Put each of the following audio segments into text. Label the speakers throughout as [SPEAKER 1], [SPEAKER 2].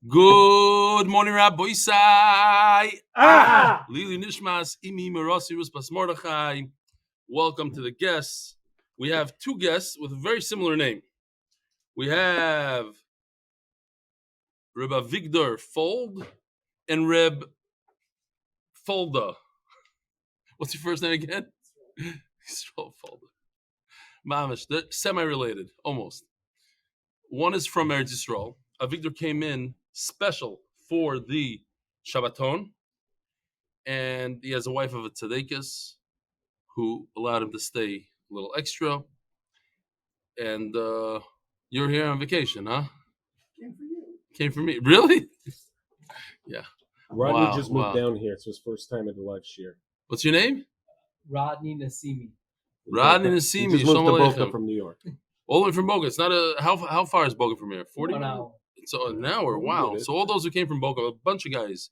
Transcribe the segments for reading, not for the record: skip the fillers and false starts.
[SPEAKER 1] Good morning, Rabbi Isai. Eli Nishmas, Imi Merasi Ruspas Mordechai. Welcome to the guests. We have two guests with a very similar name. We have Reb Victor Fold and Reb Folda. What's your first name again? Folda. Mamish, they're semi-related, almost. One is from Eretz Yisrael. Victor came in special for the Shabbaton, and he has a wife of a tzaddikus who allowed him to stay a little extra. And you're here on vacation, huh? Came for me. Really? Yeah.
[SPEAKER 2] Rodney just moved down here. It's his first time at the live share.
[SPEAKER 1] What's your name?
[SPEAKER 3] Rodney Nasimi.
[SPEAKER 1] Rodney Nasimi.
[SPEAKER 2] He just moved to Boca from New York.
[SPEAKER 1] All the way from Boca. It's not a how far is Boca from here? 40
[SPEAKER 3] 1 hour.
[SPEAKER 1] So an hour. Wow. So all those who came from Boca, a bunch of guys,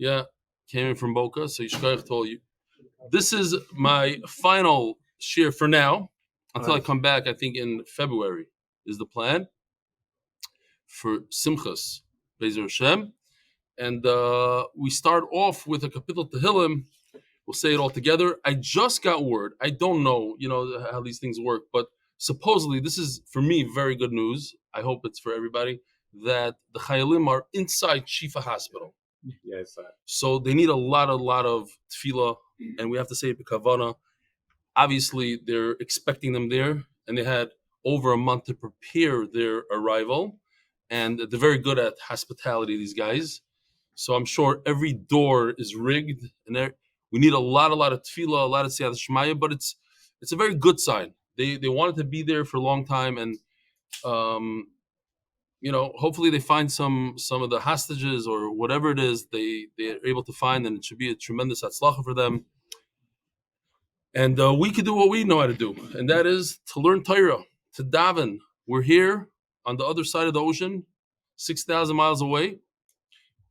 [SPEAKER 1] came in from Boca. So Yishkoyach told you. This is my final share for now until I come back. I think in February is the plan for Simchas Bezer Hashem, and we start off with a kapitel Tehillim. We'll say it all together. I just got word. I don't know, how these things work, but supposedly this is for me very good news. I hope it's for everybody that the Chayalim are inside Shifa Hospital.
[SPEAKER 2] Yes.
[SPEAKER 1] So they need a lot of tefillah, and we have to say it b'kavana. Obviously, they're expecting them there, and they had over a month to prepare their arrival, and they're very good at hospitality, these guys. So I'm sure every door is rigged, and we need a lot of tefillah, a lot of siyat shmaya, but it's a very good sign. They wanted to be there for a long time, and hopefully they find some of the hostages or whatever it is they're able to find, and it should be a tremendous hatzlocha for them. And we could do what we know how to do, and that is to learn Torah, to daven. We're here on the other side of the ocean, 6,000 miles away,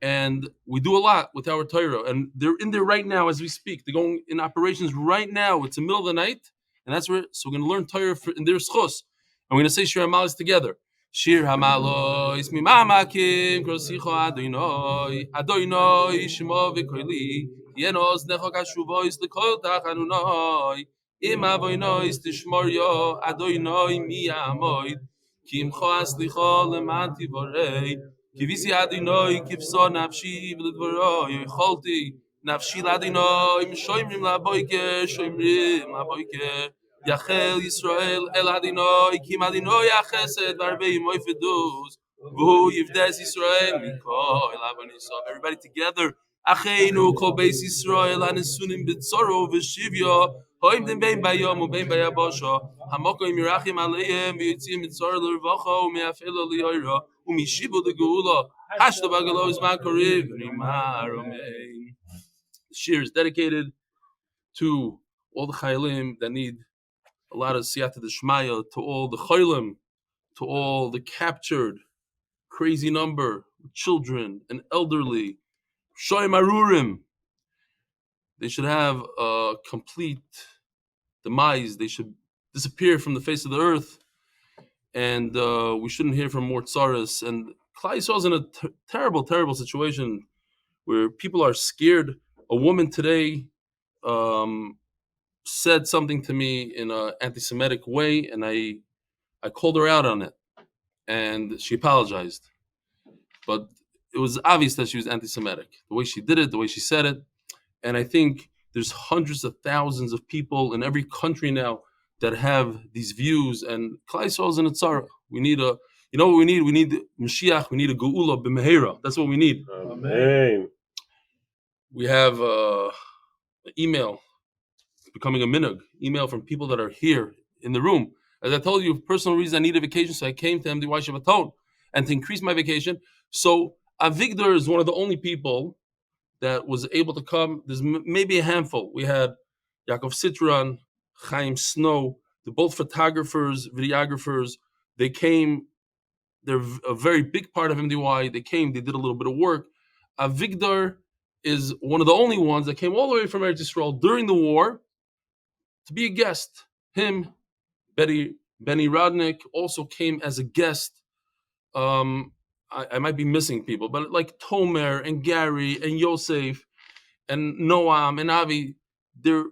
[SPEAKER 1] and we do a lot with our Torah. And they're in there right now as we speak. They're going in operations right now. It's the middle of the night, and that's where. So we're going to learn Torah in their schos, and we're going to say Shir Hamalos together. Shir Hamalos mimamakim krosicho Adonai Adonai shmo v'koili yenos necho kashuvois l'kol tachanunoi im avoinois tishmor yo Adonai miyamoid kimcho aslicho leman tivorei kivisi Adonai kivso nafshi v'ledvoro yocholti nafshi l'Adonai mishoimrim laboike shoimrim laboike Yachel Yisrael El Adonai Kim Adonai Yachesed V'Arbei Moifedus V'Hu Yivdes Yisrael Mikol Avonisov. Everybody together. Acheinu Kol Beis Yisrael Hanesunim B'Tzoro V'Shivyo Hoimdim Bein Bayom U'Bein Bayabosho Hamokoim Yirachim Aleim V'Yitzim B'Tzoro L'Rvocho U'Me'afelo L'Yoyro U'Mishibu L'Geula Hashto Bagalo Izman Koriv Rimar Omein. The shir is dedicated to all the chayalim that need a lot of siyata d'shmaya, to all the chaylim, to all the captured, crazy number, children and elderly, shoyim arurim. They should have a complete demise. They should disappear from the face of the earth, and we shouldn't hear from more tsaras. And Klal Yisrael is in a terrible situation where people are scared. A woman today said something to me in an anti-Semitic way, and I called her out on it, and she apologized. But it was obvious that she was anti-Semitic, the way she did it, the way she said it. And I think there's hundreds of thousands of people in every country now that have these views, and Klal Yisrael is in a tzara. We need what we need? We need Mashiach, we need a Geula b'mehera. That's what we need.
[SPEAKER 2] Amen.
[SPEAKER 1] We have an email. Becoming a minhag, email from people that are here in the room. As I told you, for personal reasons, I need a vacation, so I came to MDY Shabbaton and to increase my vacation. So Avigdor is one of the only people that was able to come. There's maybe a handful. We had Yaakov Citron, Chaim Snow. They're both photographers, videographers. They came. They're a very big part of MDY. They came. They did a little bit of work. Avigdor is one of the only ones that came all the way from Eretz Yisrael during the war to be a guest. Him, Benny Rodnick also came as a guest. I might be missing people, but like Tomer and Gary and Yosef and Noam and Avi, they're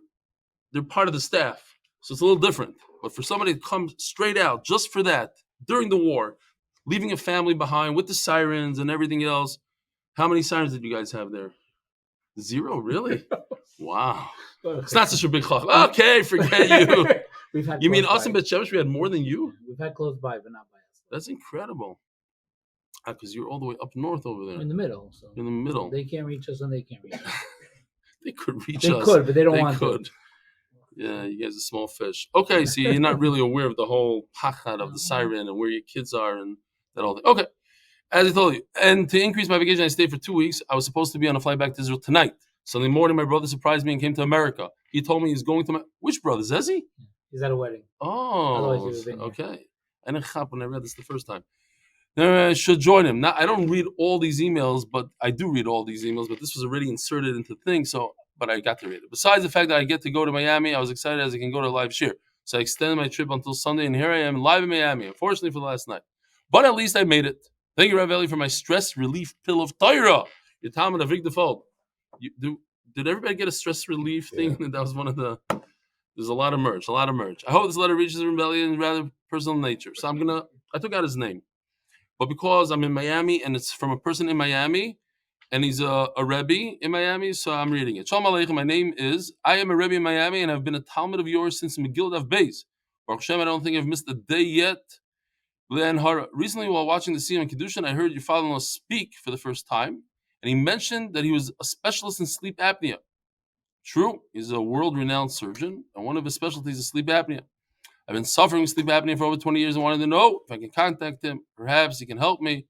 [SPEAKER 1] part of the staff, so it's a little different. But for somebody to come straight out just for that during the war, leaving a family behind with the sirens and everything else, how many sirens did you guys have there? 0, really? Wow, it's not such a big chach. Okay, forget you.
[SPEAKER 4] We've had
[SPEAKER 1] You mean
[SPEAKER 4] close
[SPEAKER 1] us in
[SPEAKER 4] by.
[SPEAKER 1] Bet Shemesh? We had more than you?
[SPEAKER 4] We've had close by, but not by us.
[SPEAKER 1] That's incredible. Because you're all the way up north over there.
[SPEAKER 4] In the middle. So
[SPEAKER 1] In the middle.
[SPEAKER 4] they can't reach us and they can't reach us.
[SPEAKER 1] They could reach
[SPEAKER 4] They
[SPEAKER 1] us.
[SPEAKER 4] could, but they don't
[SPEAKER 1] They
[SPEAKER 4] want
[SPEAKER 1] could.
[SPEAKER 4] to.
[SPEAKER 1] Yeah, you guys are small fish. Okay, so you're not really aware of the whole pachad of the siren and where your kids are and that all thing. Okay, as I told you, and to increase my vacation, I stayed for 2 weeks. I was supposed to be on a flight back to Israel tonight. Sunday morning, my brother surprised me and came to America. He told me he's going to which brother? Zezi?
[SPEAKER 4] He's at a wedding.
[SPEAKER 1] Oh,
[SPEAKER 4] Otherwise he would have been here.
[SPEAKER 1] okay. I didn't chap when I read this the first time. I should join him. Now, I don't read all these emails, but I do read all these emails. But this was already inserted into the thing, but I got to read it. Besides the fact that I get to go to Miami, I was excited as I can go to a live shir. So I extended my trip until Sunday, and here I am live in Miami, unfortunately for the last night. But at least I made it. Thank you, Rav Eli, for my stress relief pill of Torah. Your time on the Vig default. Did everybody get a stress relief thing? Yeah. That was one of the... There's a lot of merch. I hope this letter reaches Rav Eli in rather personal nature. So I took out his name. But because I'm in Miami and it's from a person in Miami, and he's a Rebbe in Miami, so I'm reading it. Shalom Aleichem, my name is, I am a Rebbe in Miami, and I've been a Talmud of yours since Megillah Daf Beis. Baruch Hashem, I don't think I've missed a day yet. Recently, while watching the Siyam and Kiddushin, I heard your father-in-law speak for the first time, and he mentioned that he was a specialist in sleep apnea. True, he's a world-renowned surgeon, and one of his specialties is sleep apnea. I've been suffering with sleep apnea for over 20 years and wanted to know if I can contact him. Perhaps he can help me.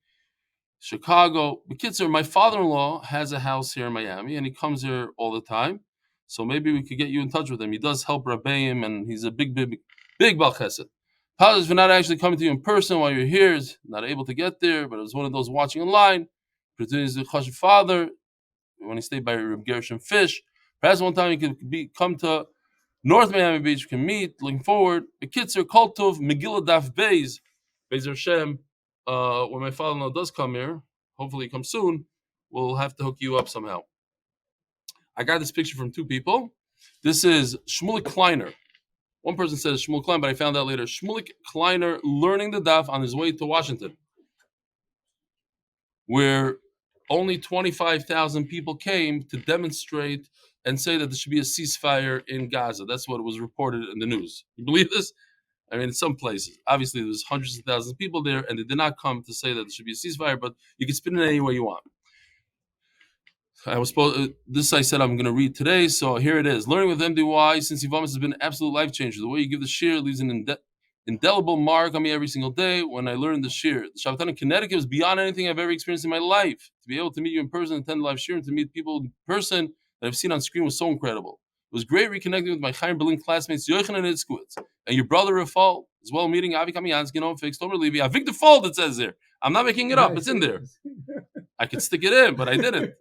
[SPEAKER 1] Chicago. The kids are, my father-in-law has a house here in Miami, and he comes here all the time. So maybe we could get you in touch with him. He does help Rabbeim, and he's a big Baal Chesed. Apologies for not actually coming to you in person while you're here. He's not able to get there, but it was one of those watching online. He's the Chashiv father when he stayed by Reb Gershon Fish. Perhaps one time he could come to North Miami Beach. We can meet. Looking forward. The kids are called to Megillah Daf Beis. Beis Hashem. When my father-in-law does come here, hopefully he comes soon, we'll have to hook you up somehow. I got this picture from 2 people. This is Shmulik Kleiner. One person says Shmulik Kleiner, but I found out later. Shmulik Kleiner learning the daf on his way to Washington, where only 25,000 people came to demonstrate and say that there should be a ceasefire in Gaza. That's what was reported in the news. You believe this? I mean, in some places, obviously, there's hundreds of thousands of people there, and they did not come to say that there should be a ceasefire, but you can spin it any way you want. This I said I'm going to read today, so here it is. Learning with MDY since Yivamis has been an absolute life changer. The way you give the shir leaves an indelible mark on me every single day. When I learned the shir, the Shabbaton in Connecticut was beyond anything I've ever experienced in my life. To be able to meet you in person, attend the live shir, and to meet people in person that I've seen on screen was so incredible. It was great reconnecting with my Chaim Berlin classmates, Yochanan and Itzkowitz, and your brother Rafal, as well meeting Avi Kamiansky, Fix, Tomer Levy, Avik Default, it says there. I'm not making it up, it's in there. I could stick it in, but I didn't.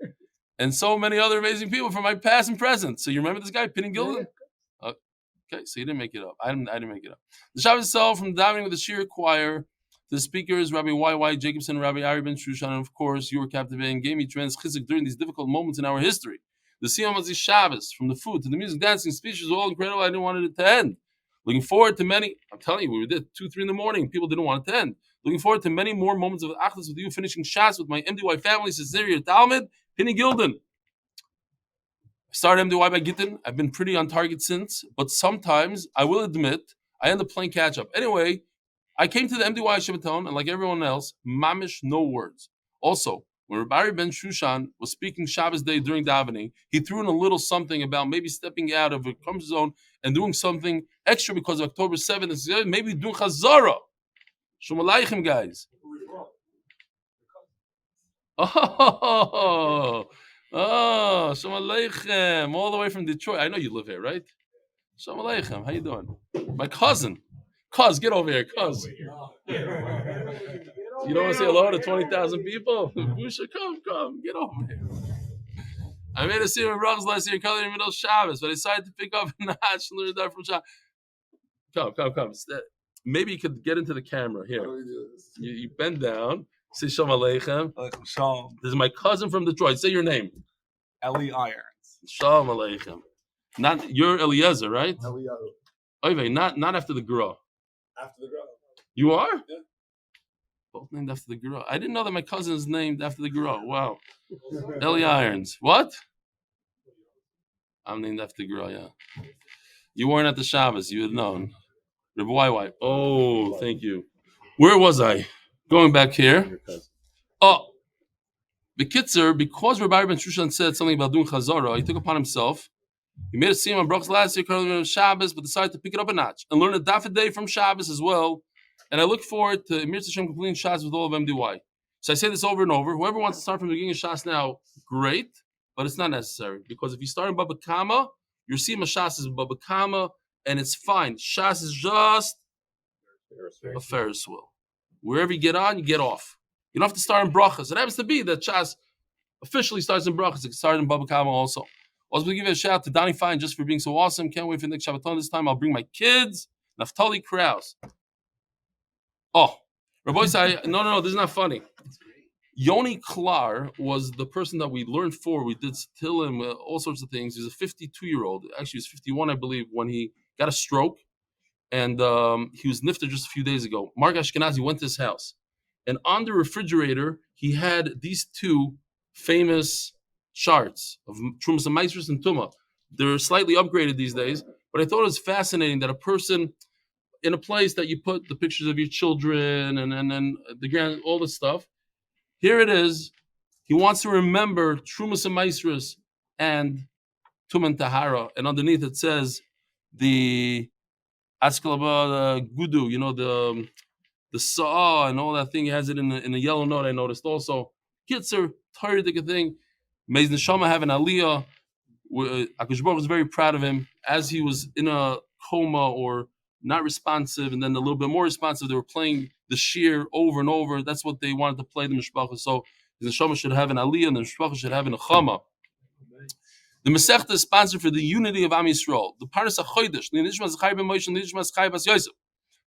[SPEAKER 1] And so many other amazing people from my past and present. So you remember this guy, Pinning Gilden? Yeah. Okay, so you didn't make it up. I didn't make it up. The Shabbos itself, from davening with the Shir choir, the speakers, Rabbi Y.Y. Jacobson, Rabbi Ari Ben Shushan, and of course, you were captivating, gave me tremendous chizuk during these difficult moments in our history. The Siyam of the Shabbos, from the food to the music, dancing, speeches, all incredible. I didn't want it to end. Looking forward to many, I'm telling you, we were there 2, 3 in the morning. People didn't want it to end. Looking forward to many more moments of achdus with you, finishing shots with my MDY family, Cecilia Talmud, Pinning Gilden. I started MDY by Gittin. I've been pretty on target since, but sometimes, I will admit, I end up playing catch-up. Anyway, I came to the MDY Shabbaton, and like everyone else, mamish, no words. Also, when Rabbi Ben Shushan was speaking Shabbos day during davening, he threw in a little something about maybe stepping out of a comfort zone and doing something extra because of October 7th, and said, maybe doing Chazara. Shalom Aleichem, guys. Oh, Shalom Aleichem, all the way from Detroit. I know you live here, right? Shalom Aleichem, how you doing? My cousin. Cuz, get over here, cuz. You don't want to say hello to 20,000 people? Busha, come, get over here. I made a scene with Rochel last year, calling in the middle of Shabbos, but I decided to pick up a notch and learn that from Shabbos. Come. Maybe you could get into the camera here. You bend down. Say Shalom Aleichem.
[SPEAKER 5] Shalom.
[SPEAKER 1] This is my cousin from Detroit. Say your name.
[SPEAKER 5] Eli Irons.
[SPEAKER 1] Shalom Aleichem. Not you're Eliezer, right?
[SPEAKER 2] Elio.
[SPEAKER 1] Oy, not after the Gra.
[SPEAKER 2] After the grove.
[SPEAKER 1] You are?
[SPEAKER 2] Yeah.
[SPEAKER 1] Both named after the Gra. I didn't know that my cousin is named after the Gra. Wow. Eli Irons. What? I'm named after the Gra, yeah. You weren't at the Shabbos. You had known. Rivka. Oh, thank you. Where was I? Going back here. Oh, the Kitzer, because Rabbi Ben Shushan said something about doing Chazara, he took upon himself. He made a scene on Brach's last year, currently on Shabbos, but decided to pick it up a notch and learn a daf a day from Shabbos as well. And I look forward to Emir Hashem completing Shabbos with all of MDY. So I say this over and over. Whoever wants to start from the beginning of Shabbos now, great, but it's not necessary. Because if you start in Baba Kama, your Sima Shas is Baba Kama, and it's fine. Shas is just a Ferris wheel. Wherever you get on, you get off. You don't have to start in brachas. It happens to be that Shas officially starts in brachas. It started in Baba Kama also. Also, we give a shout out to Donnie Fine just for being so awesome. Can't wait for the next Shabbaton. This time I'll bring my kids. Naftali Kraus. Oh, Rabbi said, no, this is not funny. Yoni Klar was the person that we learned for. We did Tehillim, all sorts of things. He's a 52-year-old. Actually, he was 51, I believe, when he got a stroke. And he was niftar just a few days ago. Mark Ashkenazi went to his house. And on the refrigerator, he had these two famous charts of Trumas and Maestros and Tuma. They're slightly upgraded these days, but I thought it was fascinating that a person in a place that you put the pictures of your children and the grand, all this stuff. Here it is. He wants to remember Trumas and Maestros and Tum and Tahara, and underneath it says the Askalaba Gudu, the Sa'a and all that thing. He has it in a yellow note. I noticed also. Kitzer, tired thing. May his neshama have an aliyah. Akash Baruch was very proud of him as he was in a coma or not responsive, and then a little bit more responsive. They were playing the shir over and over. That's what they wanted to play the mishpacha. So his neshama should have an aliyah, and the mishpacha should have an nechama. The Masechta is sponsored for the unity of Am Yisrael. The Paras HaChodesh, Zechraya Ben Moshe, Zechraya Bas Yosef.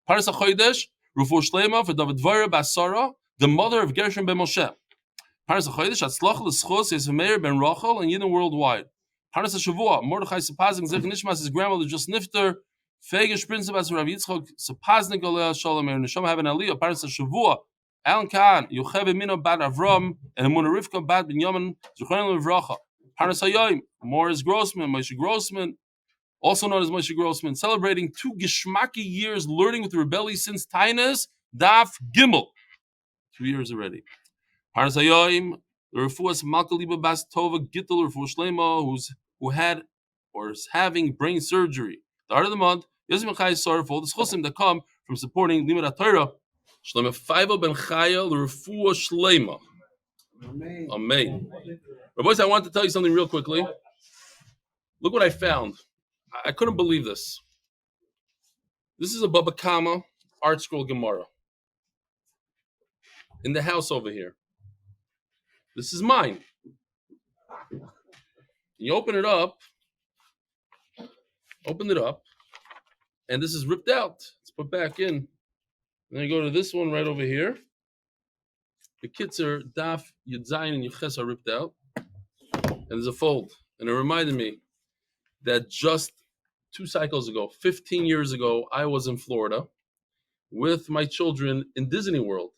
[SPEAKER 1] Paras HaChodesh, refua shlema for Dvora Bas Sarah, the mother of Gershon Ben Moshe. Paras HaChodesh, Hatzlocha L'zechus Yosef Mayer ben Rochel, and yidden worldwide. Paras HaShavua, Mordechai Sapoznick, Lzaicher Nishmas, his grandmother just niftar. Faigeh Shprintza bas Horav Yitzchok Sapoznick aliyah shalom er neshama have an aliyah. Paras HaShavua, Alen Kahen, Yocheved Mina bad Avraham, and Emunah Rivka bad ben Yaman, zechraya Rivka. Paras HaYoim, Moshe Grossman, Moshe Grossman, also known as Moshe Grossman, celebrating 2 geschmacky years learning with Eli Since Taanis, Daf Gimel. 2 years already. Paras HaYoim, the Refuah's Malka Liba Bas Tova Gittel Refua Shlema, who had or is having brain surgery. The heart of the month, Yosef Mechai sorry for all the schusim that come from supporting Limud Torah. Shlema Faigeh Ben Chaya L'Refua Shlema. Amen. But boys, I want to tell you something real quickly. Look what I found. I couldn't believe this. This is a Baba Kama art scroll Gemara in the house over here. This is mine. You open it up, and this is ripped out. It's put back in. And then you go to this one right over here. The Kitzer, Daf, Yudzayin, and Yuches are ripped out. And there's a fold. And it reminded me that just 2 cycles ago, 15 years ago, I was in Florida with my children in Disney World.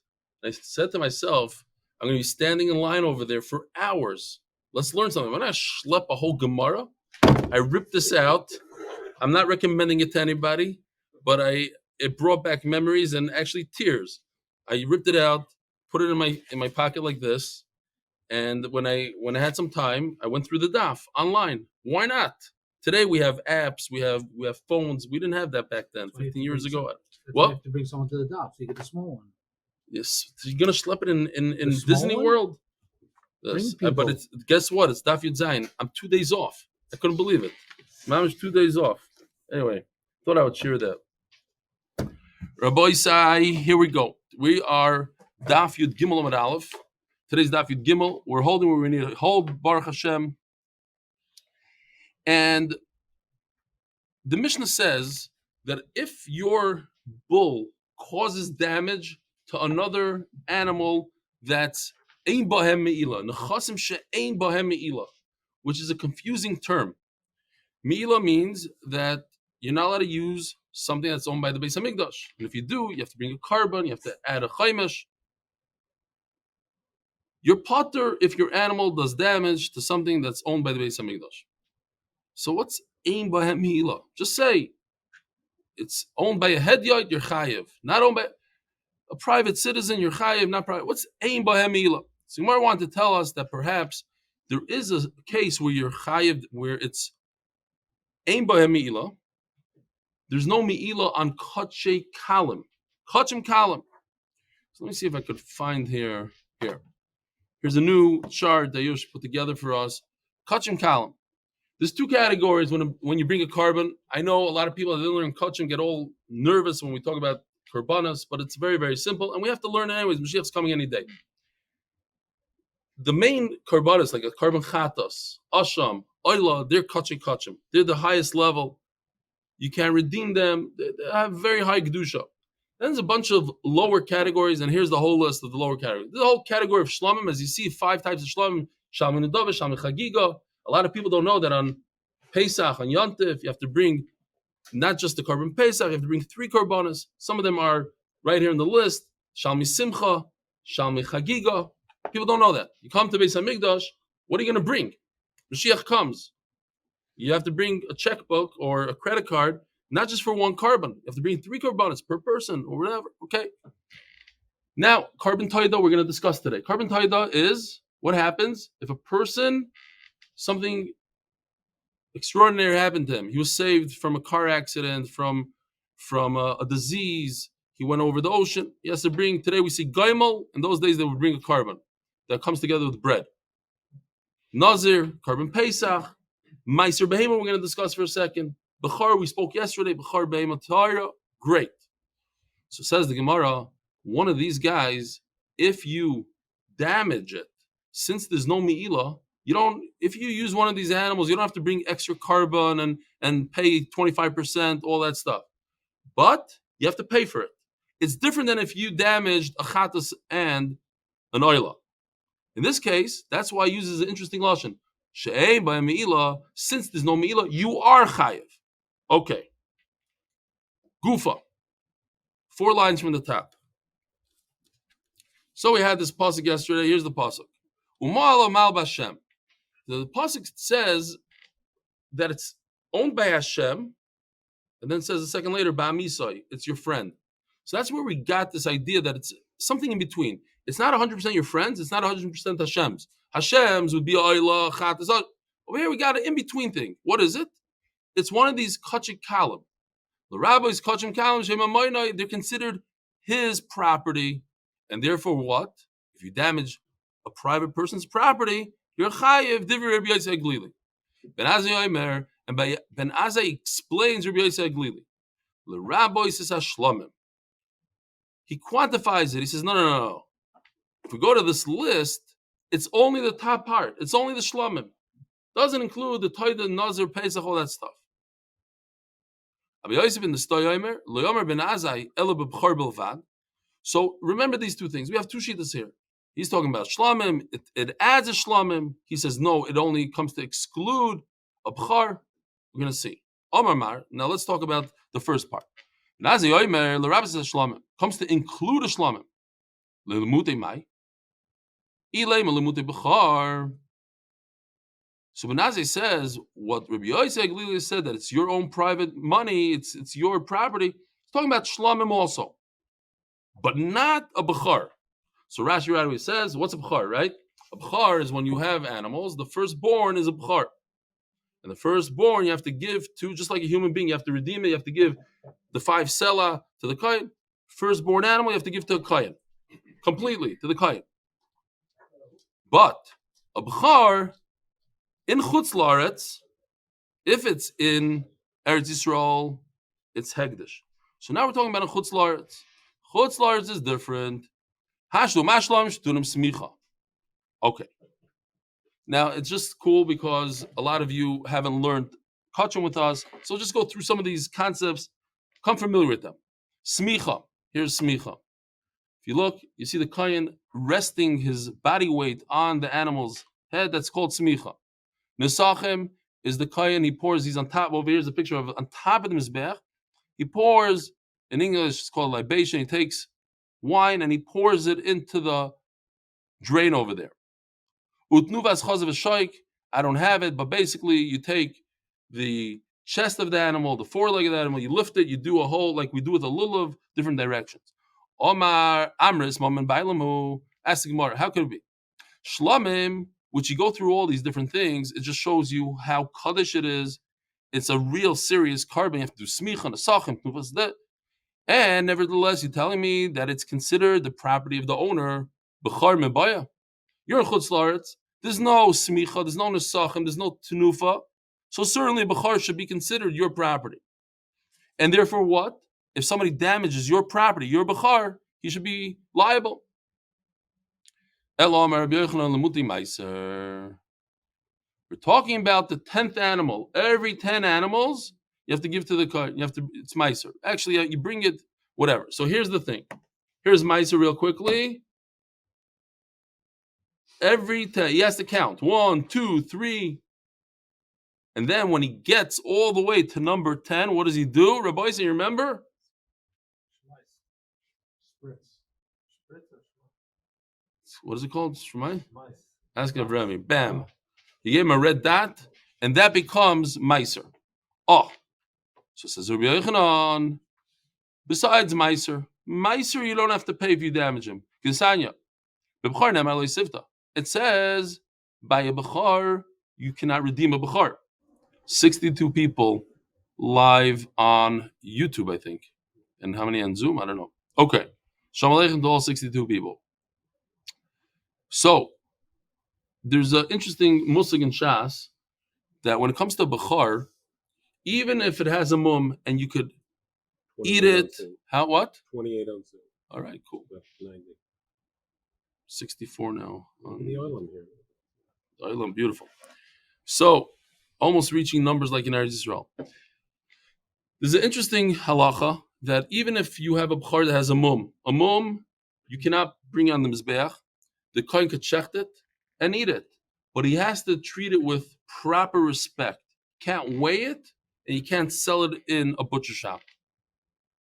[SPEAKER 1] And I said to myself, I'm going to be standing in line over there for hours. Let's learn something. I'm not schlep a whole Gemara. I ripped this out. I'm not recommending it to anybody, but it brought back memories and actually tears. I ripped it out, put it in my pocket like this, and when I had some time, I went through the daf online. Why not? Today we have apps, we have phones. We didn't have that back then, 15 years ago.
[SPEAKER 4] What? You have to bring someone to the daf, so you get the small one.
[SPEAKER 1] Yes, so you're gonna schlep it in Disney World. Yes. But it's guess what? It's Daf Yudzayin. I'm 2 days off. I couldn't believe it. Mom is 2 days off. Anyway, thought I would share that. Rabbi Sai, here we go. We are Daf Yud Gimel Amud Aleph. Today's Daf Yud Gimel. We're holding where we need to hold, Baruch Hashem. And the Mishnah says that if your bull causes damage to another animal that's ein bahem me'ilah, nechasim she'ein bahem me'ilah, which is a confusing term. Me'ilah means that you're not allowed to use something that's owned by the Beis Hamikdash. And if you do, you have to bring a carbon, you have to add a chaimesh. You're potter if your animal does damage to something that's owned by the Beis Hamikdash. So what's ein bahem me'ilah? Just say it's owned by a hedyot, you're chayev. Not owned by a private citizen, you're chayev, not private. What's ein bahem me'ilah? So Gemara wanted to tell us that perhaps there is a case where you're chayev, where it's ein bahem me'ilah. There's no me'ilah on kachei kalim. Kachim kalim. So let me see if I could find here. Here's a new chart that Yosh put together for us. Kachim kalim. There's two categories when you bring a carbon. I know a lot of people that didn't learn kachim get all nervous when we talk about karbanas, but it's very, very simple, and we have to learn it anyways. Mashiach's coming any day. The main karbanas, like a carbon chatas, asham, oila, they're kachim. They're the highest level. You can redeem them. They have very high kedusha. Then there's a bunch of lower categories, and here's the whole list of the lower categories. There's a whole category of shlamim. As you see, 5 types of shlamim. Shalmin Adava, Shalmin Chagiga. A lot of people don't know that on Pesach, on Yontif, you have to bring not just the carbon Pesach, you have to bring 3 korbanos. Some of them are right here in the list. Shalmi Simcha, Shalmi Chagiga. People don't know that. You come to Beis HaMikdash, what are you going to bring? Mashiach comes. You have to bring a checkbook or a credit card, not just for 1 carbon. You have to bring 3 korbanos per person or whatever. Okay. Now, carbon taida we're going to discuss today. Carbon taida is what happens if a person, something extraordinary happened to him. He was saved from a car accident, from a disease. He went over the ocean. He has to bring, today we see gaimel. In those days, they would bring a carbon that comes together with bread. Nazir, carbon Pesach. Meiser Behema, we're going to discuss for a second. Bechar, we spoke yesterday. Bechar Behema Tahira, great. So says the Gemara, one of these guys, if you damage it, since there's no me'ilah, if you use one of these animals, you don't have to bring extra carbon and pay 25%, all that stuff. But you have to pay for it. It's different than if you damaged a chatas and an oila. In this case, that's why he uses an interesting lashon. She'ei by me'ilah, since there's no me'ilah, you are chayev. Okay. Gufa. 4 lines from the top. So we had this pasuk yesterday. Here's the pasuk. Uma'ala mal b'Hashem. The pasuk says that it's owned by Hashem, and then says a second later, Am Yisrael, it's your friend. So that's where we got this idea that it's something in between. It's not 100% your friends. It's not 100% Hashem's. Hashem's would be aliyah, chatas. Over here we got an in-between thing. What is it? It's one of these kachik kalim. The rabbis kachim kalim shema moinai. They're considered his property, and therefore what? If you damage a private person's property, you're chayiv divrei Rabbi Yosef Glili. Ben Azai Omer, and Ben Azai explains Rabbi Yosef Glili. The rabbi says hashlamim. He quantifies it. He says no. If we go to this list, it's only the top part. It's only the shlamim. Doesn't include the Toida, Nazir, Pesach, all that stuff. So remember these 2 things. We have 2 shittas here. He's talking about shlamim. It adds a shlamim. He says no, it only comes to exclude a bchar. We're going to see. Omar. Now let's talk about the first part. The rabbi says shlamim comes to include a shlamim. So Benazai says what Rabbi Yosef Glili said, that it's your own private money, it's your property. He's talking about shlamim also, but not a bechar. So Rashi right away says, what's a bechar, right? A bechar is when you have animals. The firstborn is a bechar, and the firstborn you have to give to, just like a human being, you have to redeem it. You have to give the 5 selah to the Kahen. Firstborn animal you have to give to a Kahen, completely to the Kahen. But a bechar in Chutz La'aretz, if it's in Eretz Yisrael, it's Hegdish. So now we're talking about a Chutz La'aretz. Chutz La'aretz is different. Hashlu mashlam shtunim smicha. Okay. Now it's just cool because a lot of you haven't learned kachim with us, so just go through some of these concepts. Come familiar with them. Smicha. Here's smicha. If you look, you see the Kahen resting his body weight on the animal's head. That's called smicha. Nesachem is the Kahen. He pours. He's on top. Over here's a picture of on top of the mizbech. He pours. In English, it's called libation. He takes wine and he pours it into the drain over there. Utnuvas chazav shaykh. I don't have it, but basically you take the chest of the animal, the foreleg of the animal, you lift it, you do a whole, like we do with a lulav, different directions. Omar Amris Maman Bailamu. Ask the Gemara, how could it be? Shlamim, which you go through all these different things, it just shows you how kaddish it is. It's a real serious carbon. You have to do smicha, nesachim, tnuvas that. And nevertheless, you're telling me that it's considered the property of the owner. B'char mebaya. You're in Chutz La'aretz. There's no smicha, there's no nesachim, there's no tenufa. So certainly b'char should be considered your property. And therefore what? If somebody damages your property, your b'char, he should be liable. We're talking about the 10th animal. Every 10 animals, you have to give to the Kahen. It's meiser. Actually, you bring it, whatever. So here's the thing. Here's meiser real quickly. Every 10, he has to count. 1, 2, 3. And then when he gets all the way to number 10, what does he do? Rabbi, you remember? What is it called? Ask Avraham. Bam. You gave him a red dot, and that becomes meiser. Oh. So says Rabbi Yochanan, besides meiser, you don't have to pay if you damage him. It says, by a bechar, you cannot redeem a bechar. 62 people live on YouTube, I think. And how many on Zoom? I don't know. Okay. Shalom Aleichem to all 62 people. So, there's an interesting musig in Shas that when it comes to bechar, even if it has a mum and you could eat it, how what?
[SPEAKER 2] 28 ounces.
[SPEAKER 1] All right, cool.
[SPEAKER 2] 90.
[SPEAKER 1] 64 now.
[SPEAKER 2] The Alen here.
[SPEAKER 1] The Alen, beautiful. So, almost reaching numbers like in Eretz Yisrael. There's an interesting halacha that even if you have a bechar that has a mum you cannot bring on the mizbeach. The Kahen could shecht it and eat it, but he has to treat it with proper respect. Can't weigh it, and you can't sell it in a butcher shop.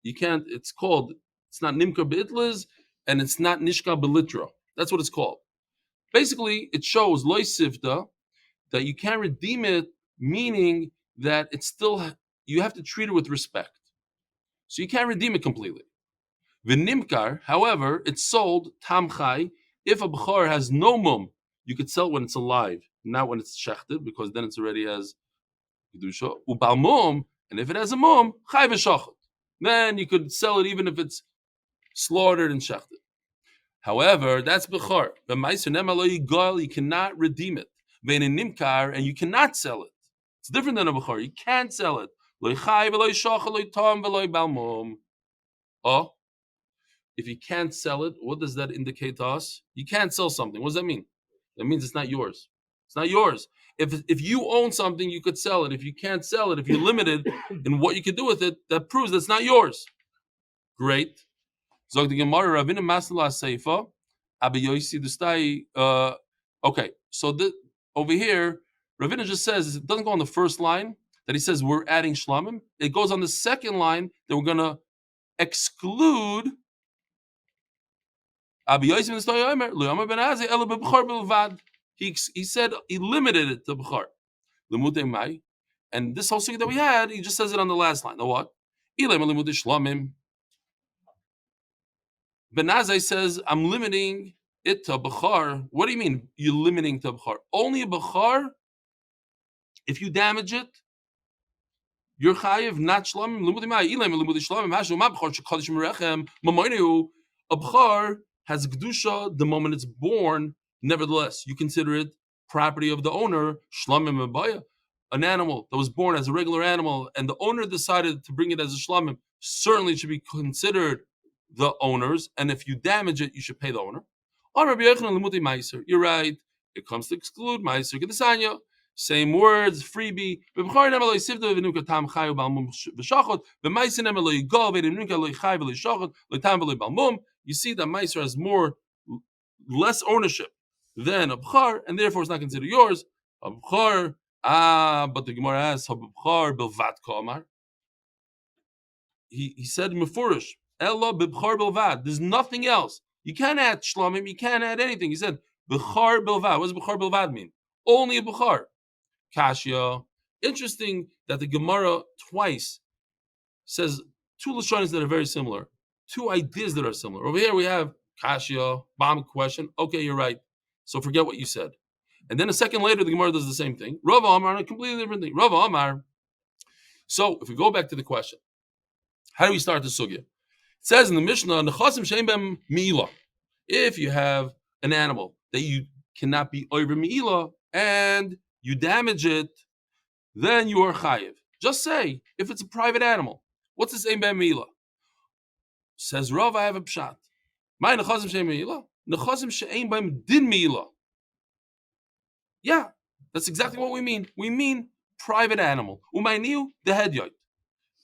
[SPEAKER 1] You can't. It's not nimka beitlas, and it's not nishka belitra. That's what it's called. Basically, it shows loy sivda that you can't redeem it, meaning that it's still you have to treat it with respect. So you can't redeem it completely. V'nimkar, however, it's sold tamchai. If a bechar has no mum, you could sell it when it's alive, not when it's shechted, because then it's already has kedusha. Ubal mum, and if it has a mum, chai v'shachet. Then you could sell it even if it's slaughtered and shechted. However, that's bechar. The meiser nemalo yigal, you cannot redeem it. Ve'in nimkar, and you cannot sell it. It's different than a bechar. You can't sell it. Lo chai v'lo shachet, lo tam v'lo bal mum. Oh. If you can't sell it, what does that indicate to us? You can't sell something. What does that mean? That means it's not yours. It's not yours. If you own something, you could sell it. If you can't sell it, if you're limited in what you could do with it, that proves that's not yours. Great. Okay, so over here, Ravina just says, it doesn't go on the first line, that he says we're adding shlamim. It goes on the second line that we're going to exclude he said he limited it to bechar. And this whole thing that we had, he just says it on the last line. The what? Ben Azai says, I'm limiting it to bechar. What do you mean you're limiting to bechar? Only a bechar, if you damage it, you're chayiv, not shlamim. A bechar has kedusha the moment it's born. Nevertheless, you consider it property of the owner. Shlamim abaya, an animal that was born as a regular animal, and the owner decided to bring it as a shlamim. Certainly, it should be considered the owner's. And if you damage it, you should pay the owner. You're right. It comes to exclude meiser kedusanya. Same words, freebie. you see that Meiser has less ownership than a b'char, and therefore it's not considered yours. A b'char, but the Gemara asks, a b'char bilvat k'amar. He said mefurish, ella b'char bilvad. There's nothing else. You can't add shlamim. You can't add anything. He said b'char bilvad. What does b'char bilvad mean? Only a b'char. Kashya. Interesting that the Gemara twice says two lashonis that are very similar, two ideas that are similar. Over here we have Kashya, bomb question. Okay, you're right. So forget what you said. And then a second later, the Gemara does the same thing. Rav Amar, a completely different thing. Rav Amar. So if we go back to the question, how do we start the sugya? It says in the Mishnah, Nechasim she'ein b'hem mi'ilah. If you have an animal that you cannot be over mi'ilah and you damage it, then you are chayiv. Just say, if it's a private animal, what's this she'ein b'hem mi'ilah? Says Rav, I have a pshat. My nechasim she'ein mi'ilah? Nechasim she'ein b'hem din mi'ilah. Yeah, that's exactly what we mean. We mean private animal. Umayniu the hedyot.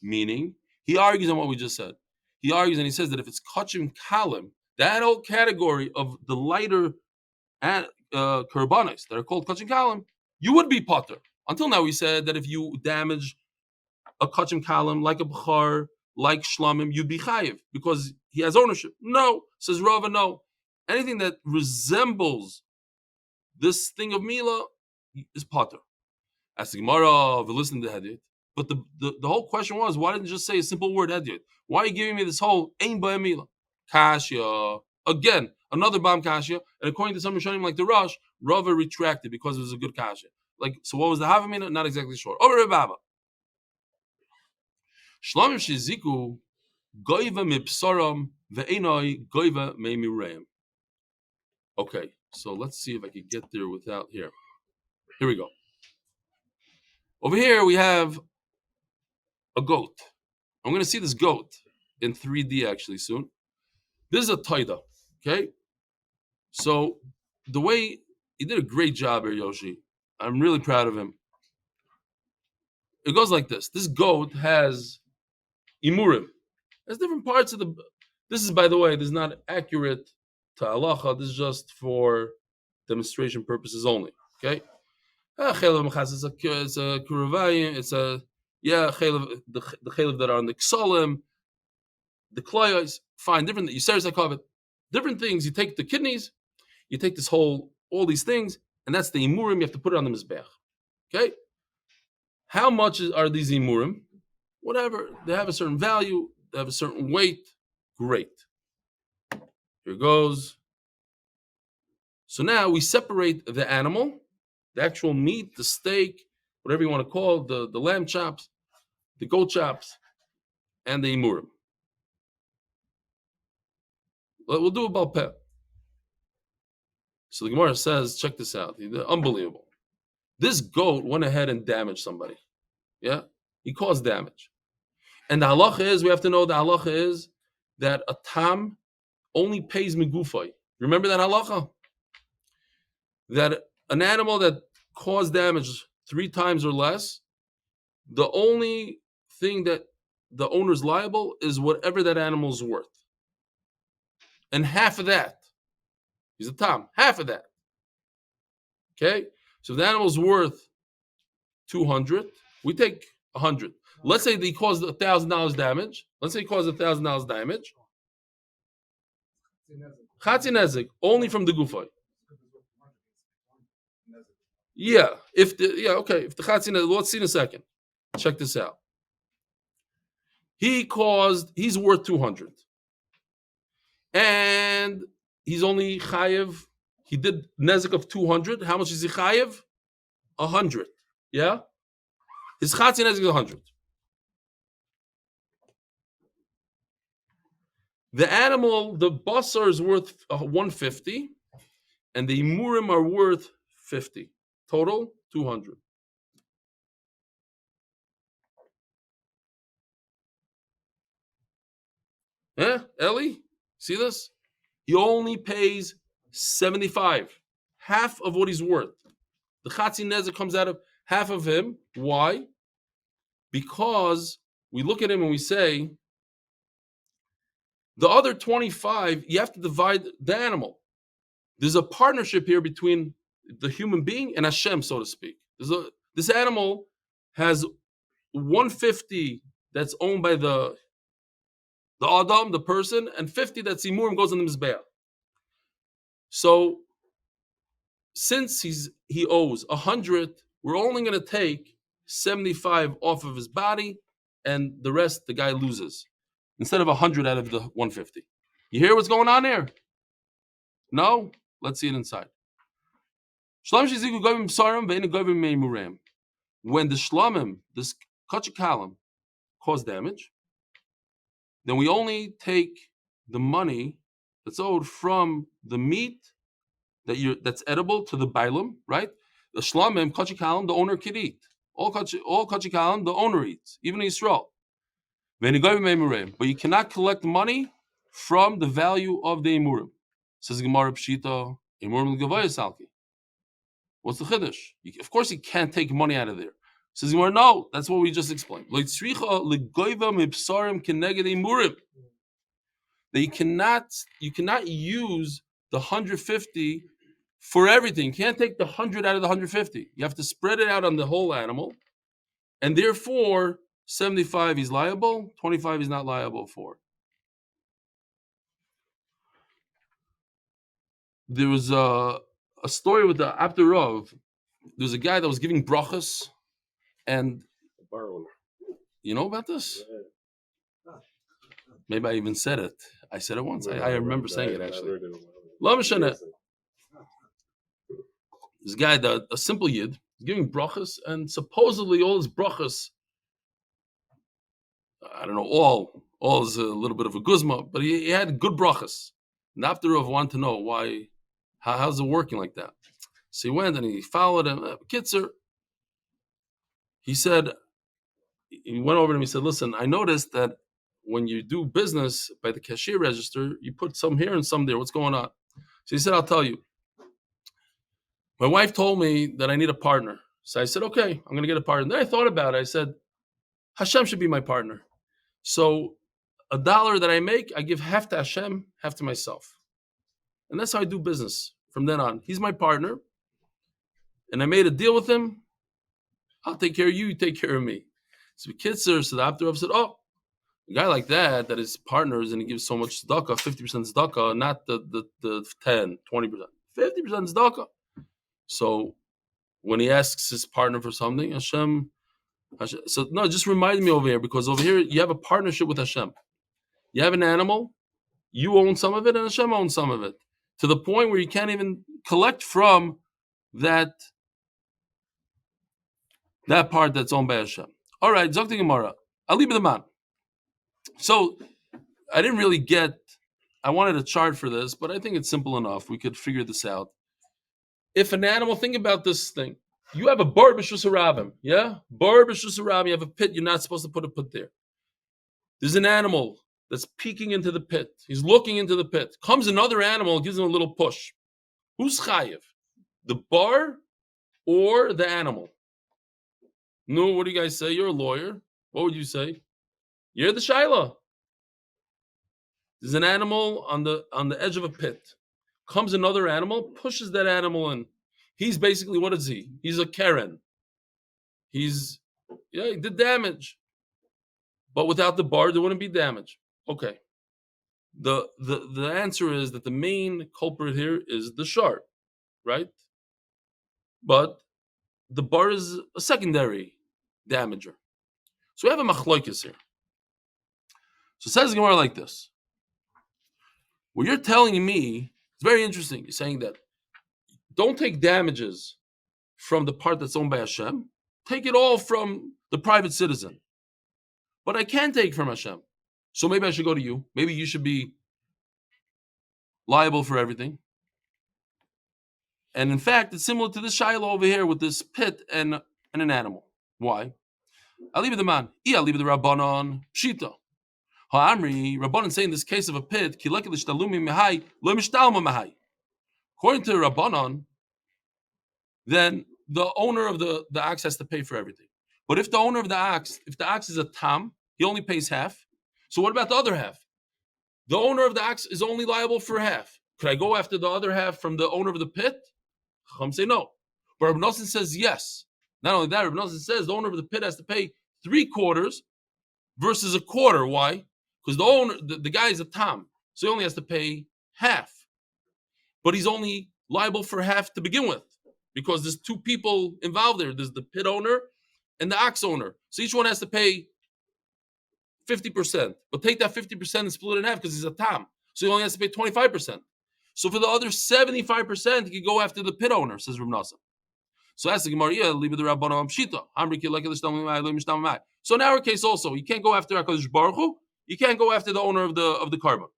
[SPEAKER 1] Meaning, he argues on what we just said. He argues and he says that if it's kachim kalim, that whole category of the lighter korbanos that are called kachim kalim, you would be potter. Until now, we said that if you damage a kachim kalim like a b'char, like shlamim, you'd be chayiv because he has ownership. No, says Rava, no. Anything that resembles this thing of Mila is potter. As the Gemara, we listen to Hedit. But the whole question was, why didn't you just say a simple word Hedit? Why are you giving me this whole Ein B'Hem Mila? Kashya. Again, another Bam Kashya. And according to some Rishonim like the Rosh, Rava retracted because it was a good Kashya. Like, so what was the Havamina? Not exactly sure. Over Bava. Shlamim Shiziku Goiva Mipsaram Ve'enoi Goiva Meimireim. Okay, so let's see if I could get there without here. Here we go. Over here we have a goat. I'm going to see this goat in 3D actually soon. This is a taida, okay? So the way he did a great job here, Yoshi. I'm really proud of him. It goes like this. This goat has imurim. There's different parts of the. This is, by the way, this is not accurate to halacha. This is just for demonstration purposes only. Okay. It's a kuruvayim. It's a the chaylev that are on the ksalim, the klayos. Fine, different. You different things. You take the kidneys. You take all these things, and that's the imurim. You have to put it on the mizbeach. Okay. How much are these imurim? Whatever. They have a certain value. They have a certain weight. Great. Here goes. So now we separate the animal, the actual meat, the steak, whatever you want to call it, the lamb chops, the goat chops, and the imurim. We'll do about peh. So the Gemara says, check this out. Unbelievable. This goat went ahead and damaged somebody. Yeah? He caused damage. And the halacha is, we have to know the halacha is that a tam only pays megufay. Remember that halacha? That an animal that caused damage 3 times or less, the only thing that the owner's liable is whatever that animal's worth. And half of that, he's a tam, half of that. Okay? So if the animal's worth 200, we take 100. Let's say that he caused $1,000 damage. Let's say he caused $1,000 damage. Chatzi nezik, only from the gufay. Yeah, if the chatzi nezik, let's see in a second. Check this out. He's worth 200. And he's only chayev. He did nezik of 200. How much is he chayev? 100. Yeah? His chatzi nezik is 100. The animal, the basar is worth 150, and the imurim are worth 50. Total, 200. Eli? See this? He only pays 75. Half of what he's worth. The chatzi nezek comes out of half of him. Why? Because we look at him and we say The other 25, you have to divide the animal. There's a partnership here between the human being and Hashem, so to speak. This animal has 150 that's owned by the Adam, the person, and 50 that's Imurim goes on the Mizbeach. So since he owes 100, we're only going to take 75 off of his body, and the rest the guy loses instead of 100 out of the 150. You hear what's going on here? No? Let's see it inside. When the shlamim, this kachikalim, cause damage, then we only take the money that's owed from the meat that's edible to the bailam, right? The shlamim, kachikalim, the owner could eat. All kachikalim, the owner eats, even Yisrael. But you cannot collect money from the value of the emurim. Says Gemara Pshita, emurim l'gavaya salki. What's the chiddush? Of course, you can't take money out of there. Says Gemara, no, that's what we just explained. That you cannot use the 150 for everything. You can't take the 100 out of the 150. You have to spread it out on the whole animal, and therefore 75 he's liable, 25 he's not liable for. There was a story with the Abdurov. There was a guy that was giving brachas, and you know about this? Maybe I even said it. I said it once. I remember saying it actually. This guy, a simple yid, is giving brachas, and supposedly all his brachas, I don't know, all is a little bit of a guzma, but he had good brachas. And Abdurov wanted to know why. How's it working like that? So he went and he followed him. Kitzer, he said, he went over to him. He said, listen, I noticed that when you do business by the cashier register, you put some here and some there. What's going on? So he said, I'll tell you. My wife told me that I need a partner. So I said, okay, I'm going to get a partner. And then I thought about it. I said, Hashem should be my partner. So $1 that I make, I give half to Hashem, half to myself. And that's how I do business from then on. He's my partner. And I made a deal with him. I'll take care of you, you take care of me. So Kitzer, so the Abdurov said, oh, a guy like that is partners and he gives so much tzedakah, 50% tzedakah, not the 10, 20%. 50% tzedakah. So when he asks his partner for something, Hashem, so no, just remind me over here, because over here you have a partnership with Hashem. You have an animal, you own some of it, and Hashem owns some of it, to the point where you can't even collect from that part that's owned by Hashem. All right, Zok Gemara, Ali b'Daman. So I didn't really I wanted a chart for this, but I think it's simple enough. We could figure this out. If an animal, think about this thing. You have a bar b'shus harabim, yeah? Bar b'shus harabim, you have a pit, you're not supposed to put a pit there. There's an animal that's peeking into the pit. He's looking into the pit. Comes another animal, gives him a little push. Who's chayiv? The bar or the animal? No, what do you guys say? You're a lawyer. What would you say? You're the shaila. There's an animal on the edge of a pit. Comes another animal, pushes that animal in. He's basically, what is he? He's a Karen. He did damage. But without the bar, there wouldn't be damage. Okay. The answer is that the main culprit here is the shark, right? But the bar is a secondary damager. So we have a machloikis here. So it says Gemara like this. What you're telling me, it's very interesting. You're saying that don't take damages from the part that's owned by Hashem. Take it all from the private citizen. But I can't take from Hashem. So maybe I should go to you. Maybe you should be liable for everything. And in fact, it's similar to this shiloh over here with this pit and an animal. Why? Aliyah the man. Aliyah the rabbanon. Pshita. Ha'amri, rabbanon say in this case of a pit, according to rabbanon, then the owner of the ox has to pay for everything. But if the owner of the ox is a tam, he only pays half. So what about the other half? The owner of the ox is only liable for half. Could I go after the other half from the owner of the pit? Chacham say no. But Rabbi Nosson says yes. Not only that, Rabbi Nosson says the owner of the pit has to pay 3/4 versus a quarter. Why? Because the owner, the guy is a tam, so he only has to pay half. But he's only liable for half to begin with, because there's two people involved there. There's the pit owner and the ox owner. So each one has to pay 50%. But take that 50% and split it in half because he's a tam. So he only has to pay 25%. So for the other 75%, he can go after the pit owner, says Rav Nosson. So that's the Gemara. So in our case also, you can't go after HaKadosh Baruch Hu. You can't go after the owner of the carbon.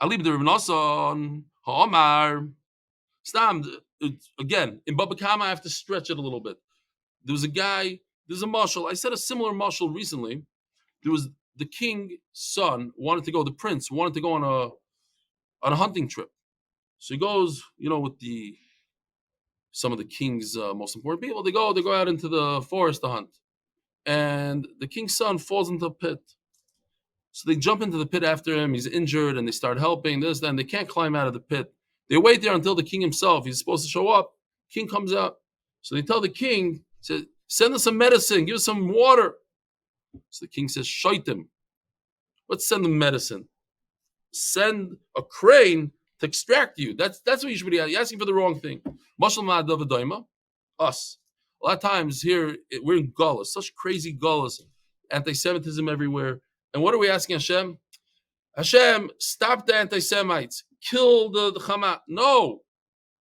[SPEAKER 1] Alib the Rav Nosson Ha'amar. Stam again in Baba Kama. I have to stretch it a little bit. There was a guy. There's a mashal. I said a similar mashal recently. There was the king's son wanted to go. The prince wanted to go on a hunting trip. So he goes, with some of the king's most important people. They go out into the forest to hunt, and the king's son falls into a pit. So they jump into the pit after him. He's injured, and they start helping this. Then they can't climb out of the pit. They wait there until the king himself. He's supposed to show up. King comes out. So they tell the king, says, "Send us some medicine. Give us some water." So the king says, "Shaitim. Let's send them medicine. Send a crane to extract you." That's what you should be asking. You're asking for the wrong thing. Mashal ma'adav us. A lot of times here we're in gullus, such crazy gullus, anti-Semitism everywhere. And what are we asking Hashem? Hashem, stop the anti-Semites. Kill the Hamas. No.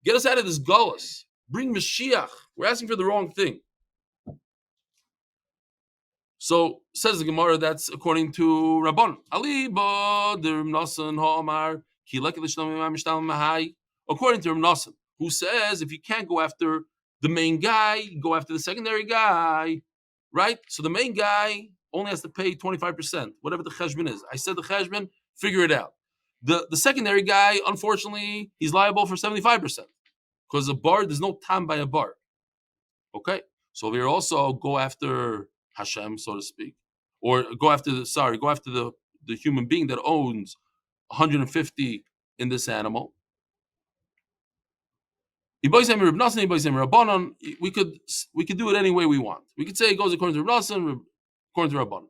[SPEAKER 1] Get us out of this gullus. Bring Mashiach. We're asking for the wrong thing. So says the Gemara, that's according to Rabban. According to Rav Nosson, who says if you can't go after the main guy, go after the secondary guy, right? So the main guy only has to pay 25%, whatever the cheshbon is. I said the cheshbon, figure it out. The secondary guy, unfortunately, he's liable for 75%. Because a bar, there's no tam by a bar. Okay? So we also go after Hashem, so to speak. Or go after the human being that owns 150 in this animal. We could do it any way we want. We could say it goes according to Rav Nosson, according to Rabban.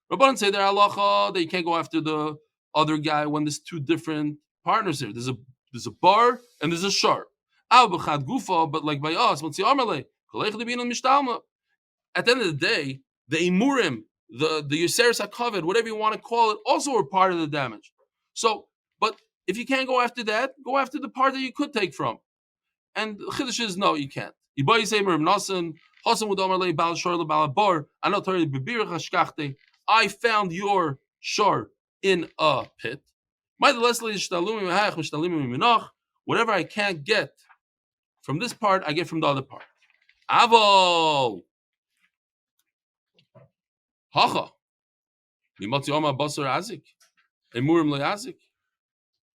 [SPEAKER 1] Rabban say their halacha that you can't go after the other guy when there's two different partners here. There's a bar and there's a shar. But like by us, at the end of the day, the imurim, the Yuseris HaKavod, whatever you want to call it, also are part of the damage. So, but if you can't go after that, go after the part that you could take from. And the Chiddush is, no, you can't. I found your shar in a pit. Whatever I can't get from this part, I get from the other part. Avol. Hacha.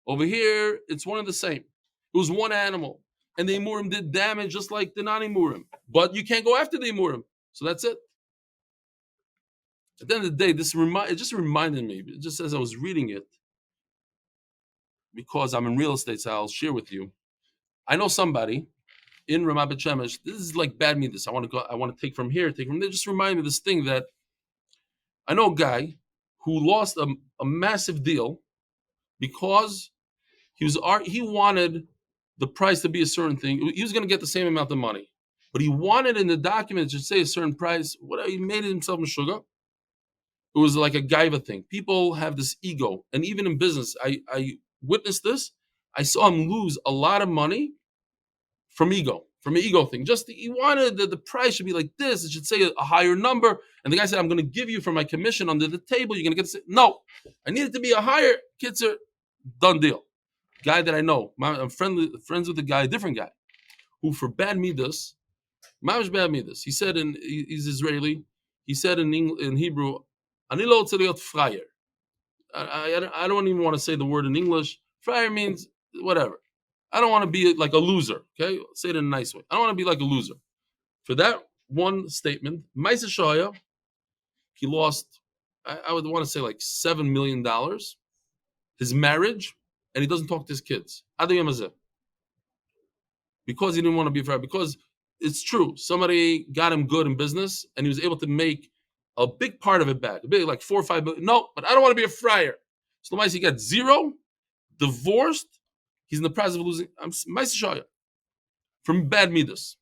[SPEAKER 1] Over here, it's one and the same. It was one animal. And the Emurim did damage just like the non-Emurim. But you can't go after the Emurim. So that's it. At the end of the day, it just reminded me, just as I was reading it, because I'm in real estate, so I'll share with you. I know somebody in Ramat Bet Shemesh. This is like bad midas. I want to take from here, take from there. Just remind me of this thing that I know a guy who lost a massive deal because he wanted the price to be a certain thing. He was going to get the same amount of money, but he wanted in the document to say a certain price. He made it himself in sugar. It was like a gaiva thing. People have this ego, and even in business, I witnessed this. I saw him lose a lot of money from an ego thing. Just he wanted the price should be like this. It should say a higher number. And the guy said, "I'm going to give you for my commission under the table. You're going to get to say no. I need it to be a higher." Kitzer, done deal. Guy that I know, I'm friends with a guy, a different guy, who for bad midas, mamish bad midas. He said he's Israeli. He said in Hebrew, "Ani lo רוצה להיות friar." I don't even want to say the word in English. Friar means whatever. I don't want to be like a loser. Okay, say it in a nice way. I don't want to be like a loser. For that one statement. Ma'aseh Shoya, he lost, I would want to say like $7 million, his marriage, and he doesn't talk to his kids. Because he didn't want to be a friar. Because it's true, somebody got him good in business, and he was able to make a big part of it back, a big like 4 or 5 billion. No, but I don't want to be a friar. So the he got zero, divorced. He's in the process of losing. I'm Ma'aseh Shoya from bad midas.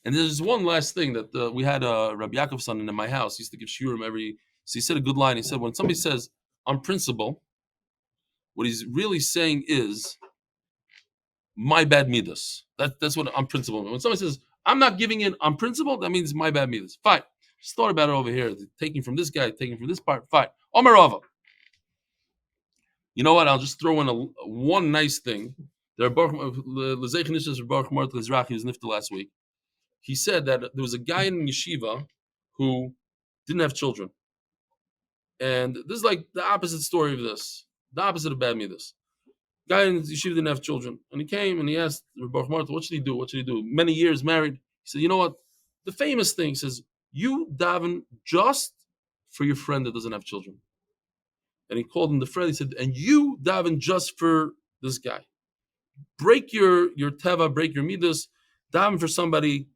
[SPEAKER 1] And there's one last thing that we had Rabbi Yaakov's son in my house. He used to give shiurim every. So he said a good line. He said when somebody says on principle, what he's really saying is my bad midas. That's what on principle. When somebody says I'm not giving in on principle, that means my bad midas. Fine. Just thought about it over here. Taking from this guy, taking from this part. Fine. Omer Rava. You know what? I'll just throw in one nice thing. There are Lzaicher Nishmas Mordechai Sapoznick, who was niftar last week. He said that there was a guy in yeshiva who didn't have children. And this is like the opposite story of this. The opposite of bad midas. Guy in yeshiva didn't have children. And he came and he asked Rabbi Martha, what should he do? What should he do? Many years married. He said, you know what? The famous thing says, you daven just for your friend that doesn't have children. And he called him the friend. He said, and you daven just for this guy. Break your teva, break your midas, daven for somebody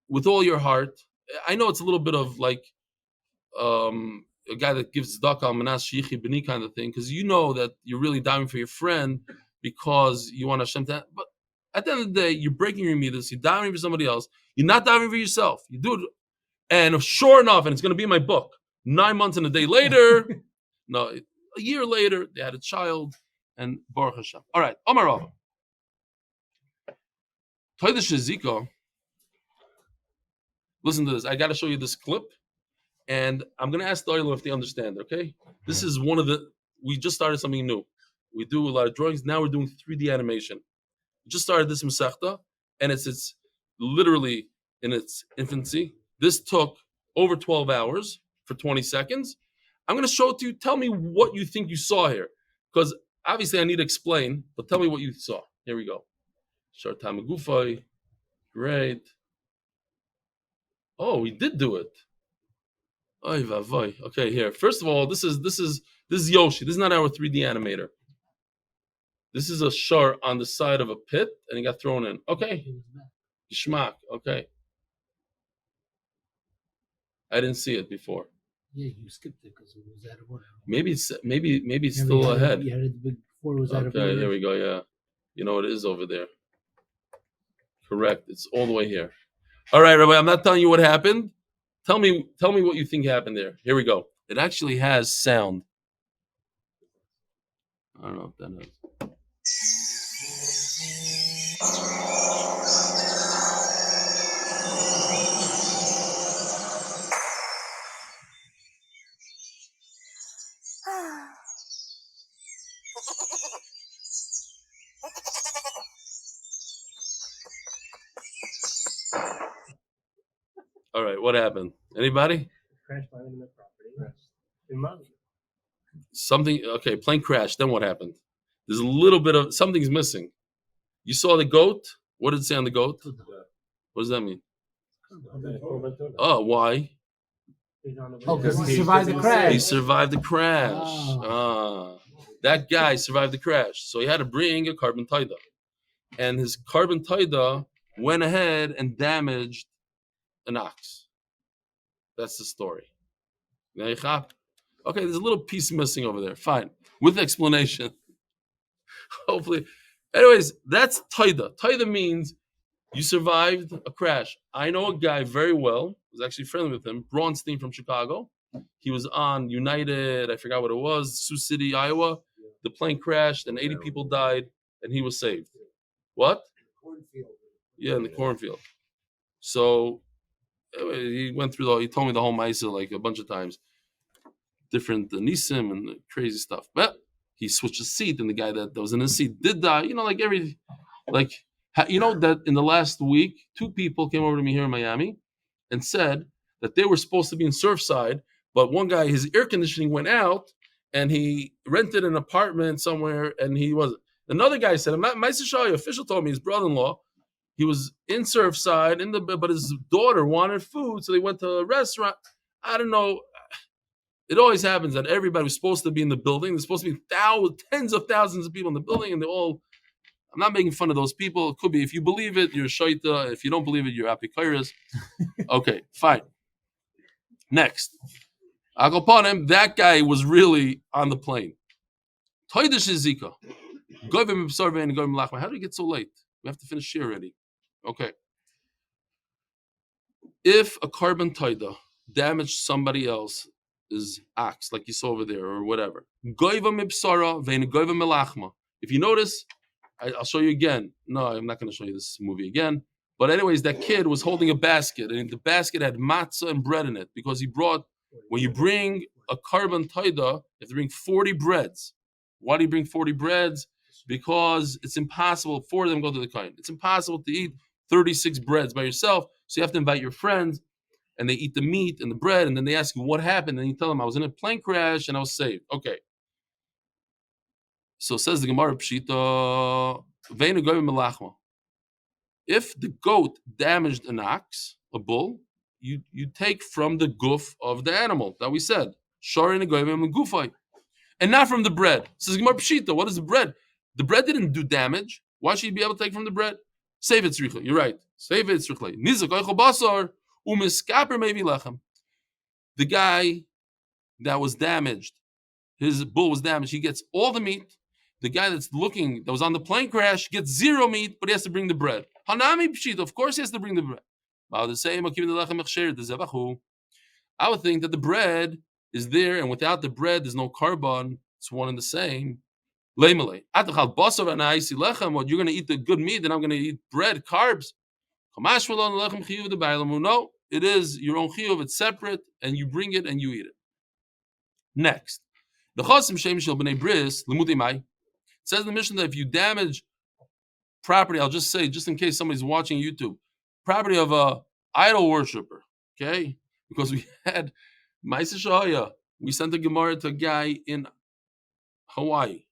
[SPEAKER 1] with all your heart. I know it's a little bit of like a guy that gives tzedakah al manas sheyichi b'ni kind of thing, because you know that you're really diving for your friend because you want Hashem to. But at the end of the day, you're breaking your midas. You're diving for somebody else. You're not diving for yourself. You do it, and sure enough, and it's going to be in my book. 9 months and a day later, no, a year later, they had a child, and Baruch Hashem. All right, Omar Rava. Toidesh Ziko. Listen to this. I got to show you this clip, and I'm going to ask the Alen if they understand. Okay, this is one of the. We just started something new. We do a lot of drawings. Now we're doing 3D animation. We just started this Masechta, and it's literally in its infancy. This took over 12 hours for 20 seconds. I'm going to show it to you. Tell me what you think you saw here, because obviously I need to explain. But tell me what you saw. Here we go. Short time Gufay. Great. Oh, we did do it. Oy vavoy. Okay, here. First of all, this is Yoshi. This is not our 3D animator. This is a shar on the side of a pit, and he got thrown in. Okay. Geschmack. Okay. I didn't see it before.
[SPEAKER 4] Yeah, you skipped it because it was out of order.
[SPEAKER 1] Maybe it's still ahead.
[SPEAKER 4] Yeah, before it was out of order.
[SPEAKER 1] Okay, here we go. Yeah, you know it is over there. Correct. It's all the way here. All right, Rabbi. I'm not telling you what happened. Tell me what you think happened there. Here we go. It actually has sound. I don't know if that is. All right, what happened? Anybody?
[SPEAKER 2] Crashed by the property.
[SPEAKER 1] Something. Okay, plane crashed. Then what happened? There's a little bit of something's missing. You saw the goat. What did it say on the goat? What does that mean? Oh, why?
[SPEAKER 4] Oh, because he survived the crash.
[SPEAKER 1] He survived the crash. That guy survived the crash. So he had to bring a carbon taida. And his carbon taida went ahead and damaged an ox. That's the story. Okay, there's a little piece missing over there. Fine. With explanation. Hopefully. Anyways, that's taida. Taida means you survived a crash. I know a guy very well. I was actually friendly with him. Braunstein from Chicago. He was on United. I forgot what it was. Sioux City, Iowa. The plane crashed and 80 people died, and he was saved. What?
[SPEAKER 4] Cornfield.
[SPEAKER 1] Yeah, in the cornfield. So he went through he told me the whole Maisa like a bunch of times. Different Nisim and crazy stuff. But he switched his seat, and the guy that was in his seat did die. You know, like that in the last week, 2 people came over to me here in Miami and said that they were supposed to be in Surfside, but one guy, his air conditioning went out, and he rented an apartment somewhere, and he wasn't. Another guy said, my official told me, his brother-in-law, He was in Surfside, but his daughter wanted food, so they went to a restaurant. I don't know. It always happens that everybody was supposed to be in the building. There's supposed to be tens of thousands of people in the building, and they all. I'm not making fun of those people. It could be if you believe it, you're shaita. If you don't believe it, you're apikairas. Okay, fine. Next, I'll go upon him. That guy was really on the plane. Toidish Zika. How did we get so late? We have to finish here already. Okay. If a carbon taida damaged somebody else's axe, like you saw over there, or whatever, if you notice, I'll show you again. No, I'm not going to show you this movie again. But anyways, that kid was holding a basket, and the basket had matzah and bread in it, because he brought, when you bring a carbon taida, you have to bring 40 breads. Why do you bring 40 breads? Because it's impossible, 4 of them go to the Kahen. It's impossible to eat 36 breads by yourself, so you have to invite your friends, and they eat the meat and the bread, and then they ask you what happened, and you tell them, I was in a plane crash, and I was saved. Okay. So says the Gemara Pshita, if the goat damaged an ox, a bull, you take from the goof of the animal that we said, and not from the bread. Says Gemara Pshita, what is the bread? The bread didn't do damage. Why should you be able to take from the bread? Save it, tzricha. You're right. Save it, tzricha. Nizak oichel basar umiskaper maybe lechem. The guy that was damaged, his bull was damaged. He gets all the meat. The guy that was on the plane crash, gets 0 meat, but he has to bring the bread. Hanami pshita. Of course, he has to bring the bread. I would think that the bread is there, and without the bread, there's no carbon. It's one and the same. What you're going to eat the good meat, and I'm going to eat bread, carbs. No, it is your own chiyuv. It's separate, and you bring it and you eat it. Next, the chasim shem shel bnei bris limudei mai. It says in the Mishnah that if you damage property, I'll just say, just in case somebody's watching YouTube, property of a idol worshiper, okay? Because we had Ma'aseh Shahaya. We sent a Gemara to a guy in Hawaii.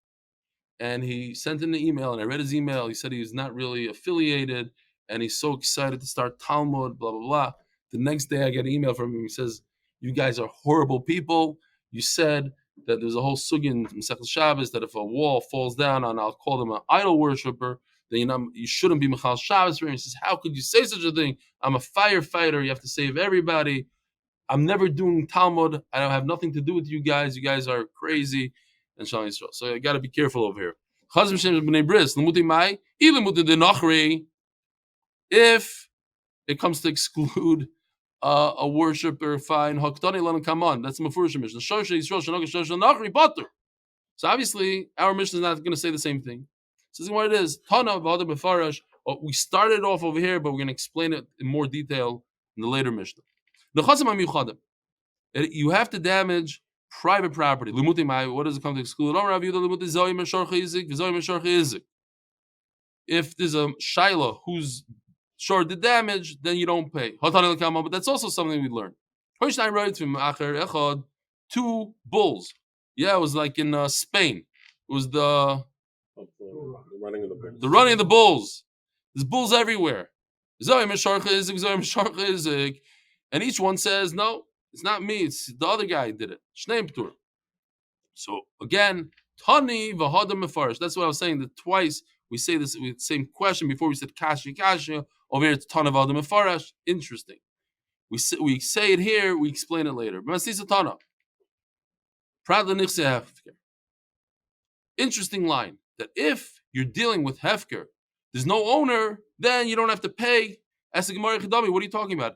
[SPEAKER 1] And he sent in the email, and I read his email. He said he was not really affiliated, and he's so excited to start Talmud, blah, blah, blah. The next day I get an email from him. He says, you guys are horrible people. You said that there's a whole sugya in Masechus Shabbos that if a wall falls down on, I'll call them an idol worshiper, then you shouldn't be Mechal Shabbos for him. He says, how could you say such a thing? I'm a firefighter. You have to save everybody. I'm never doing Talmud. I don't have nothing to do with you guys. You guys are crazy. And Shalom Yisrael. So I got to be careful over here. If it comes to exclude a worshiper, fine. Come on, that's Mefurish Mishnah. So obviously, our Mishnah is not going to say the same thing. This is what it is. We started off over here, but we're going to explain it in more detail in the later Mishnah. You have to damage private property. What does it come to exclude? If there's a shaila who's short the damage, then you don't pay. But that's also something we learned. 2 bulls. Yeah, it was like in Spain. It was the running of the bulls. There's bulls everywhere. And each one says, no, it's not me, it's the other guy did it. So again, Tani v'hadam mefarish. That's what I was saying, that twice we say this with the same question. Before we said kashi. Over here it's Tana v'hadam mefarish. Interesting. We say it here, we explain it later. Interesting line, that if you're dealing with hefker, there's no owner, then you don't have to pay. As the Gemara Chidami, what are you talking about?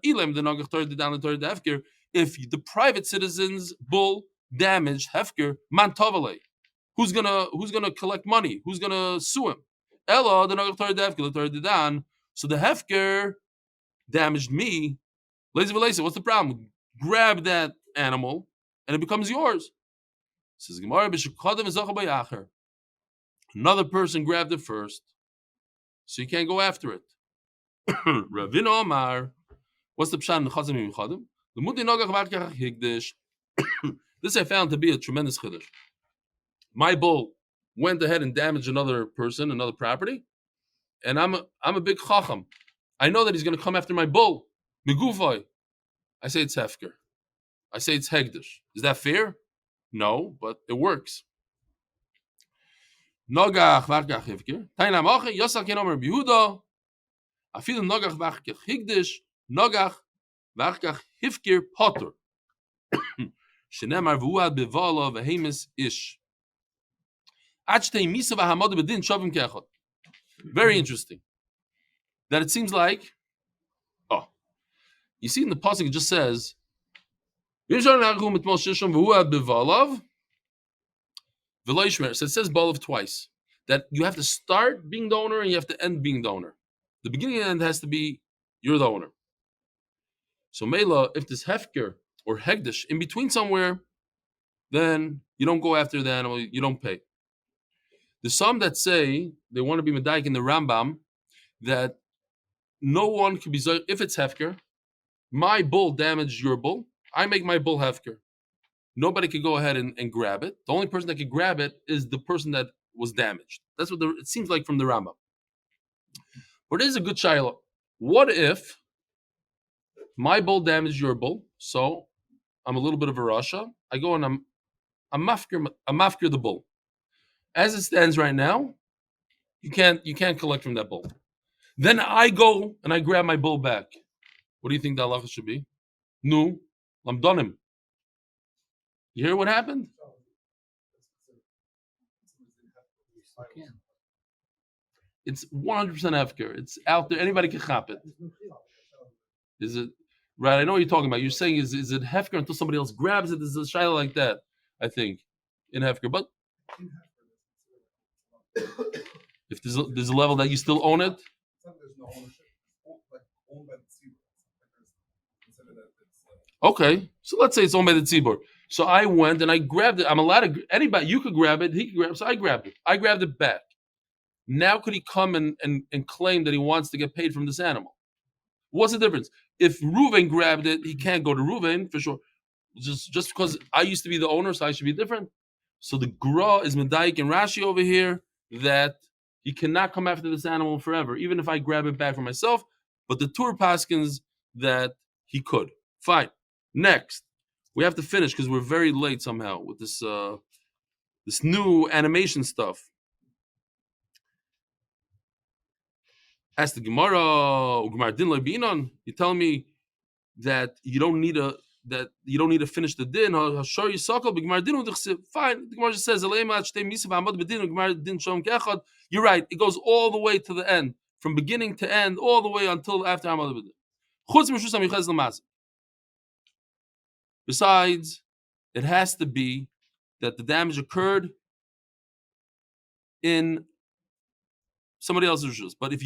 [SPEAKER 1] If the private citizen's bull damaged hefker, man tavale, who's gonna collect money? Who's gonna sue him? Ella the so the hefker damaged me. What's the problem? Grab that animal and it becomes yours. Says Gemara, another person grabbed it first, so you can't go after it. Ravina Omar, what's the pshat in the Chazim Yichadim? This I found to be a tremendous chiddush. My bull went ahead and damaged another person, another property. and I'm a big chacham. I know that he's going to come after my bull. Megufay. I say it's hefker. I say it's hegdish. Is that fair? No, but it works. Nogach v'achkach hifker. Tainam oche yosal kenomer bihuda. Afilu nogach v'achkach higdish. Nogach v'achkach hifker potter. Shenemar v'uad bevala v'hemis ish. Achtei misa v'hamad b'din shavim kechot. Very interesting. That it seems like, you see in the pasuk it just says, it says balav twice. That you have to start being the owner and you have to end being the owner. The beginning and end has to be you're the owner. So Mela, if there's hefker or hegdish in between somewhere, then you don't go after the animal, you don't pay. There's some that say they want to be medayik in the Rambam that no one can be if it's hefker. My bull damaged your bull. I make my bull hefker. Nobody can go ahead and grab it. The only person that can grab it is the person that was damaged. That's what it seems like from the Rambam. But it is a good shaila. What if my bull damaged your bull? So I'm a little bit of a rasha. I go and I'm mafkir the bull. As it stands right now, you can't collect from that bull. Then I go and I grab my bull back. What do you think the halacha should be? No, I'm done him. You hear what happened? It's 100% hefker. It's out there. Anybody can chop it. Is it right? I know what you're talking about. You're saying is it hefker until somebody else grabs it? There's a shaila like that, I think, in hefker. But if there's a level that you still own it. Okay, so let's say it's owned by the tzibur. So I went and I grabbed it. I'm allowed to. Anybody, you could grab it. He could grab it. So I grabbed it. I grabbed it back. Now could he come and claim that he wants to get paid from this animal? What's the difference? If Reuven grabbed it, he can't go to Reuven for sure. Just because I used to be the owner, so I should be different. So the Gra is Medayik and Rashi over here that he cannot come after this animal forever, even if I grab it back for myself. But the Tur Paskins that he could. Fine. Next, we have to finish because we're very late somehow with this this new animation stuff. Ask the Gemara din loy binon. You tell me that you don't need to finish the din. Fine. The Gemara just says you're right. It goes all the way to the end, from beginning to end, all the way until after Amud Beis. Besides, it has to be that the damage occurred in somebody else's shoes. But if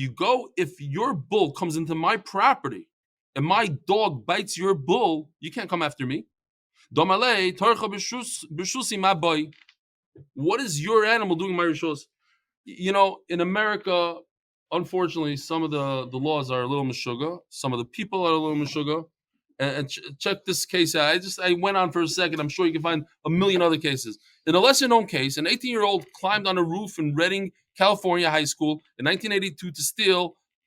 [SPEAKER 1] your bull comes into my property and my dog bites your bull, you can't come after me. What is your animal doing in my rishos? You know, in America, unfortunately, some of the laws are a little meshuggah. Some of the people are a little meshuggah. And check this case out. I went on for a second. I'm sure you can find a million other cases. In a lesser known case, an 18-year-old climbed on a roof in Redding, California high school in 1982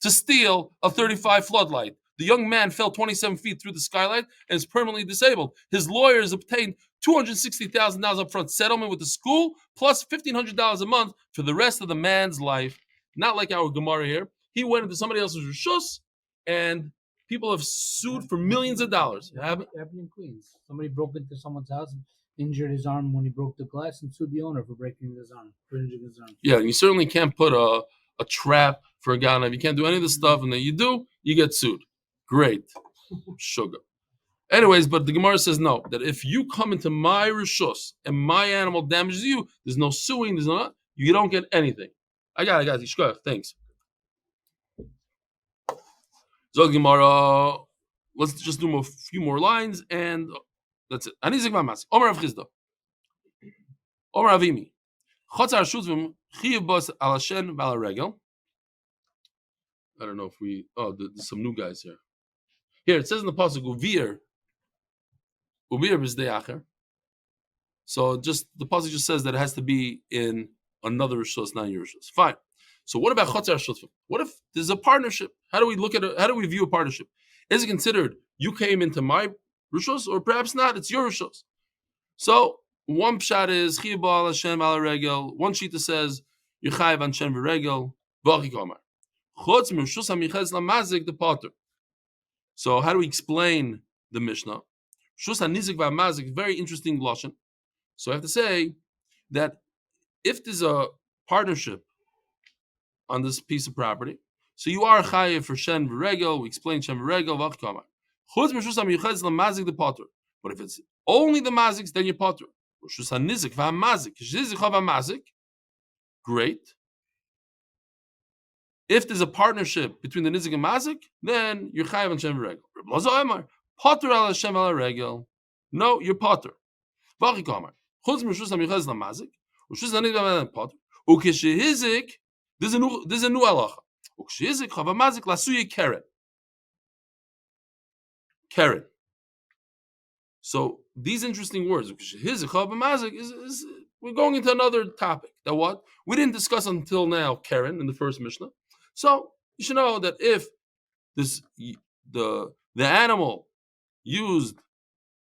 [SPEAKER 1] to steal a 35 floodlight. The young man fell 27 feet through the skylight and is permanently disabled. His lawyers obtained $260,000 upfront settlement with the school, plus $1,500 a month for the rest of the man's life. Not like our Gemara here. He went into somebody else's rishus, and people have sued for millions of dollars.
[SPEAKER 4] It happened in Queens. Somebody broke into someone's house and injured his arm when he broke the glass and sued the owner for breaking his arm, for injuring his arm.
[SPEAKER 1] Yeah, you certainly can't put a trap for a guy. You can't do any of this stuff, and then you do, you get sued. Great. Sugar. Anyways, but the Gemara says no, that if you come into my rishus and my animal damages you, there's no suing, you don't get anything. I got it. Thanks. So Gemara, let's just do a few more lines and that's it. Anizik Mamas. Omer Rav Chizda. Omer Avimi. Chotzar Shuzvim Chiyav Bas Alashen Vala Regel. I don't know if there's some new guys here. Here it says in the pasuk Uvir Bizdei Acher. So just the pasuk just says that it has to be in another rishos, not your rishos. Fine. So what about Chotzer Shutfim? What if there's a partnership? How do we look at it? How do we view a partnership? Is it considered you came into my Rishos, or perhaps not? It's your Rishos. So one pshat is Chiyabal Hashem ala regel. One shita says Yechayev an Shem v'regel v'achi kamar. Chutz m'Rishus hamiches lamazik the potter. So how do we explain the Mishnah? Rishus hanizik v'amazik, very interesting lashon. So I have to say that if there's a partnership on this piece of property, so you are chayev for Shem v'regel. We explain Shem v'regel v'achi kamar. Chutz m'Rishus hamiches lamazik the potter. But if it's only the maziks, then you potter. Great. If there's a partnership between the nizik and mazik, then you're chayav on Shem v'regel. Potter al Shem al regel. No, you're potter. V'achi kamar. Chutz m'rishus hamichaz lamazik. Rishus hanizik v'amazik potter. Ukeshehizik. There's a new halacha. Ukeshehizik chav hamazik lasuye keren. Keren. So these interesting words, we're going into another topic. That what? We didn't discuss until now, Karen, in the first Mishnah. So you should know that if the animal used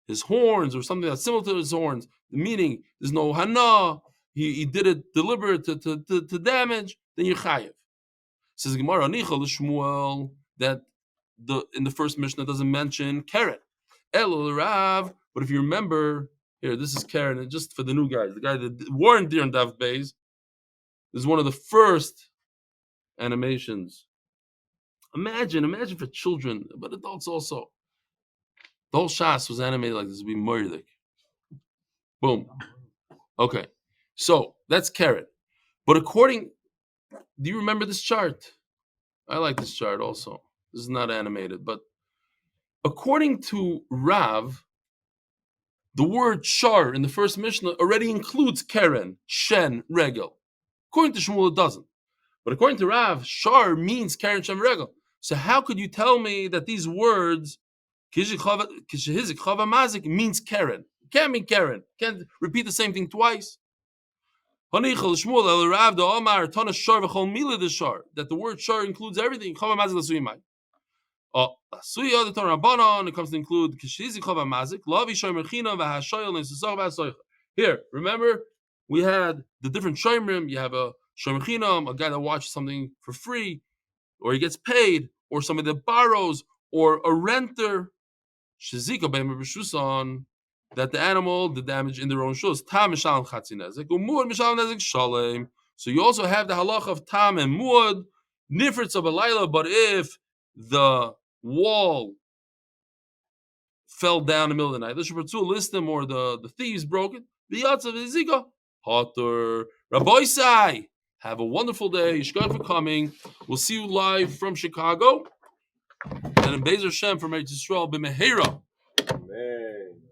[SPEAKER 1] his horns or something that's similar to his horns, meaning there's no hana, he did it deliberate to damage, then you're chayiv. Says Gemara Nichol Shmuel that in the first Mishnah doesn't mention Karen. El Rav, but if you remember, here, this is Karen, and just for the new guys, the guy that weren't there in Daf Beis, this is one of the first animations. Imagine for children, but adults also. The whole Shas was animated like this, would be Mordechai. Boom. Okay, so that's Karen. But do you remember this chart? I like this chart also. This is not animated, but according to Rav, the word shar in the first Mishnah already includes keren, shen, regel. According to Shmuel, it doesn't. But according to Rav, shar means keren, shen, regel. So how could you tell me that these words, kishehizik chava mazik, means keren? Can't mean keren. Can't repeat the same thing twice. That the word shar includes everything. Chava mazik l'suyimai. It comes to include here. Remember, we had the different shomrim. You have a shomer, a guy that watches something for free, or he gets paid, or somebody that borrows, or a renter. That the animal did damage in their own shoes. So you also have the halacha of tam and muad, nifritz of a laila. But if the wall fell down in the middle of the night, the Shephertzul list them, or the thieves broke it. The Yatzav Zika. Hotter. Rabbi Sai. Have a wonderful day. Yishkar for coming. We'll see you live from Chicago. And in Bezer Shem from Eretz Yisrael, B'mehera.
[SPEAKER 2] Amen.